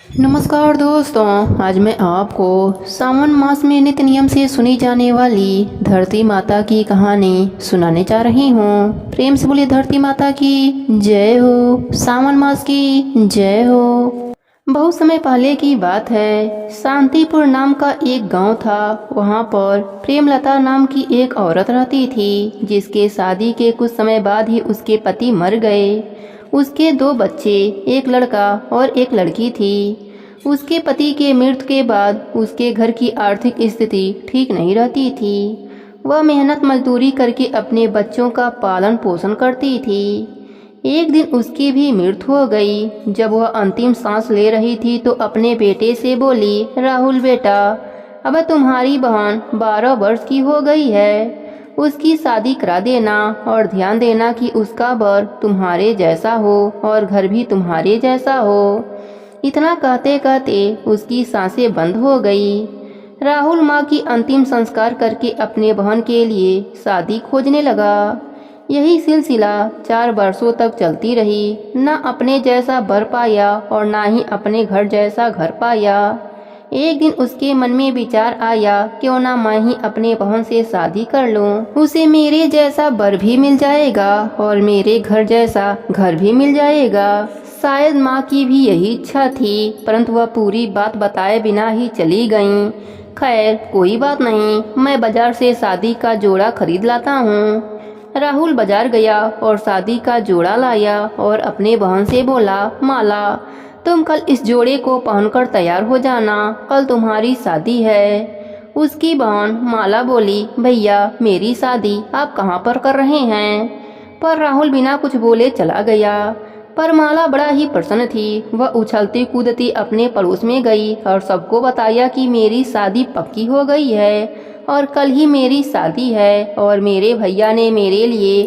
नमस्कार दोस्तों, आज मैं आपको सावन मास में नित्य नियम से सुनी जाने वाली धरती माता की कहानी सुनाने जा रही हूँ। प्रेम से बोलिए धरती माता की जय हो, सावन मास की जय हो। बहुत समय पहले की बात है, शांतिपुर नाम का एक गांव था। वहां पर प्रेमलता नाम की एक औरत रहती थी, जिसके शादी के कुछ समय बाद ही उसके पति मर गए। उसके दो बच्चे, एक लड़का और एक लड़की थी। उसके पति के मृत्यु के बाद उसके घर की आर्थिक स्थिति ठीक नहीं रहती थी। वह मेहनत मजदूरी करके अपने बच्चों का पालन पोषण करती थी। एक दिन उसकी भी मृत्यु हो गई। जब वह अंतिम सांस ले रही थी तो अपने बेटे से बोली, राहुल बेटा, अब तुम्हारी बहन 12 वर्ष की हो गई है। उसकी शादी करा देना और ध्यान देना कि उसका वर तुम्हारे जैसा हो और घर भी तुम्हारे जैसा हो। इतना कहते कहते उसकी सांसें बंद हो गई। राहुल माँ की अंतिम संस्कार करके अपने बहन के लिए शादी खोजने लगा। यही सिलसिला 4 वर्षों तक चलती रही। न अपने जैसा वर पाया और ना ही अपने घर जैसा घर पाया। एक दिन उसके मन में विचार आया, क्यों ना मैं ही अपने बहन से शादी कर लूं। उसे मेरे जैसा वर भी मिल जाएगा और मेरे घर जैसा घर भी मिल जाएगा। शायद माँ की भी यही इच्छा थी, परंतु वह पूरी बात बताए बिना ही चली गईं। खैर कोई बात नहीं, मैं बाजार से शादी का जोड़ा खरीद लाता हूँ। राहुल बाजार गया और शादी का जोड़ा लाया और अपने बहन से बोला, माला, तुम कल इस जोड़े को पहनकर तैयार हो जाना, कल तुम्हारी शादी है। उसकी बहन माला बोली, भैया मेरी शादी आप कहाँ पर कर रहे हैं? पर राहुल बिना कुछ बोले चला गया। पर माला बड़ा ही प्रसन्न थी। वह उछलती कूदती अपने पड़ोस में गई और सबको बताया कि मेरी शादी पक्की हो गई है और कल ही मेरी शादी है और मेरे भैया ने मेरे लिए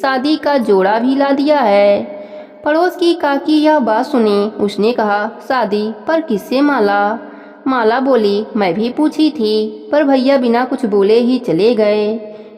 शादी का जोड़ा भी ला दिया है। पड़ोस की काकी यह बात सुनी। उसने कहा, शादी पर किससे माला? माला बोली, मैं भी पूछी थी, पर भैया बिना कुछ बोले ही चले गए।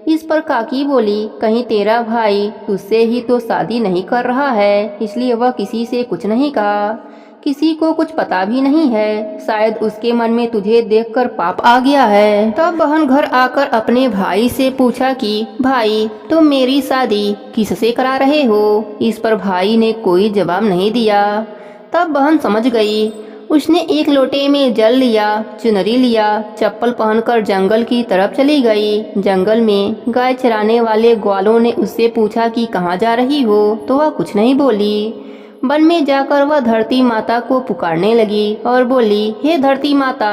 इस पर काकी बोली, कहीं तेरा भाई तुझसे ही तो शादी नहीं कर रहा है, इसलिए वह किसी से कुछ नहीं कहा। किसी को कुछ पता भी नहीं है। शायद उसके मन में तुझे देखकर पाप आ गया है। तब बहन घर आकर अपने भाई से पूछा कि भाई तुम मेरी शादी किससे करा रहे हो? इस पर भाई ने कोई जवाब नहीं दिया। तब बहन समझ गई। उसने एक लोटे में जल लिया, चुनरी लिया, चप्पल पहनकर जंगल की तरफ चली गई। जंगल में गाय चराने वाले ग्वालों ने उससे पूछा कि कहाँ जा रही हो, तो वह कुछ नहीं बोली। वन में जाकर वह धरती माता को पुकारने लगी और बोली, हे धरती माता,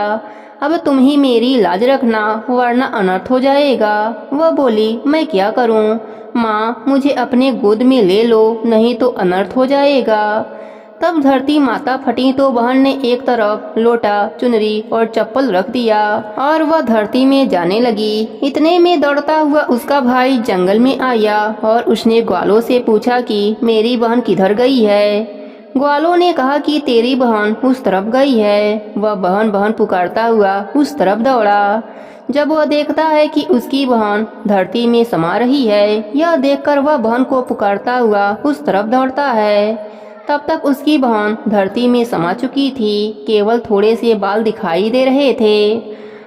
अब तुम ही मेरी लाज रखना, वरना अनर्थ हो जाएगा। वह बोली, मैं क्या करूं? माँ, मुझे अपने गोद में ले लो, नहीं तो अनर्थ हो जाएगा। तब धरती माता फटी तो बहन ने एक तरफ लोटा, चुनरी और चप्पल रख दिया और वह धरती में जाने लगी। इतने में दौड़ता हुआ उसका भाई जंगल में आया और उसने ग्वालों से पूछा कि मेरी बहन किधर गई है। ग्वालों ने कहा कि तेरी बहन उस तरफ गई है। वह बहन बहन पुकारता हुआ उस तरफ दौड़ा। जब वह देखता है कि उसकी बहन धरती में समा रही है, यह देखकर वह बहन को पुकारता हुआ उस तरफ दौड़ता है। तब तक उसकी बहन धरती में समा चुकी थी, केवल थोड़े से बाल दिखाई दे रहे थे।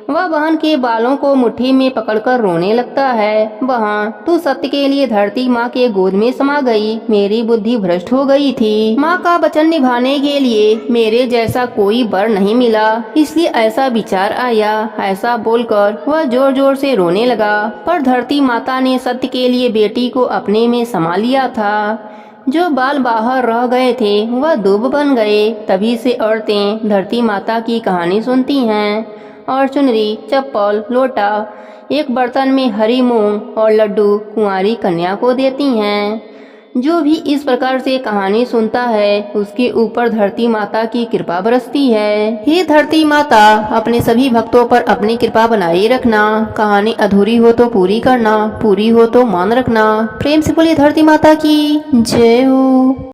वह बहन के बालों को मुट्ठी में पकड़कर रोने लगता है, बहन तू सत्य के लिए धरती माँ के गोद में समा गई, मेरी बुद्धि भ्रष्ट हो गई थी। माँ का वचन निभाने के लिए मेरे जैसा कोई वर नहीं मिला, इसलिए ऐसा विचार आया। ऐसा बोलकर वह जोर जोर से रोने लगा। पर धरती माता ने सत्य के लिए बेटी को अपने में समा लिया था। जो बाल बाहर रह गए थे वह दूब बन गए। तभी से औरतें धरती माता की कहानी सुनती हैं और चुनरी, चप्पल, लोटा, एक बर्तन में हरी मूंग और लड्डू कुंवारी कन्या को देती हैं। जो भी इस प्रकार से कहानी सुनता है उसके ऊपर धरती माता की कृपा बरसती है। हे धरती माता, अपने सभी भक्तों पर अपनी कृपा बनाए रखना। कहानी अधूरी हो तो पूरी करना, पूरी हो तो मान रखना। प्रेम से बोलिए धरती माता की जय हो।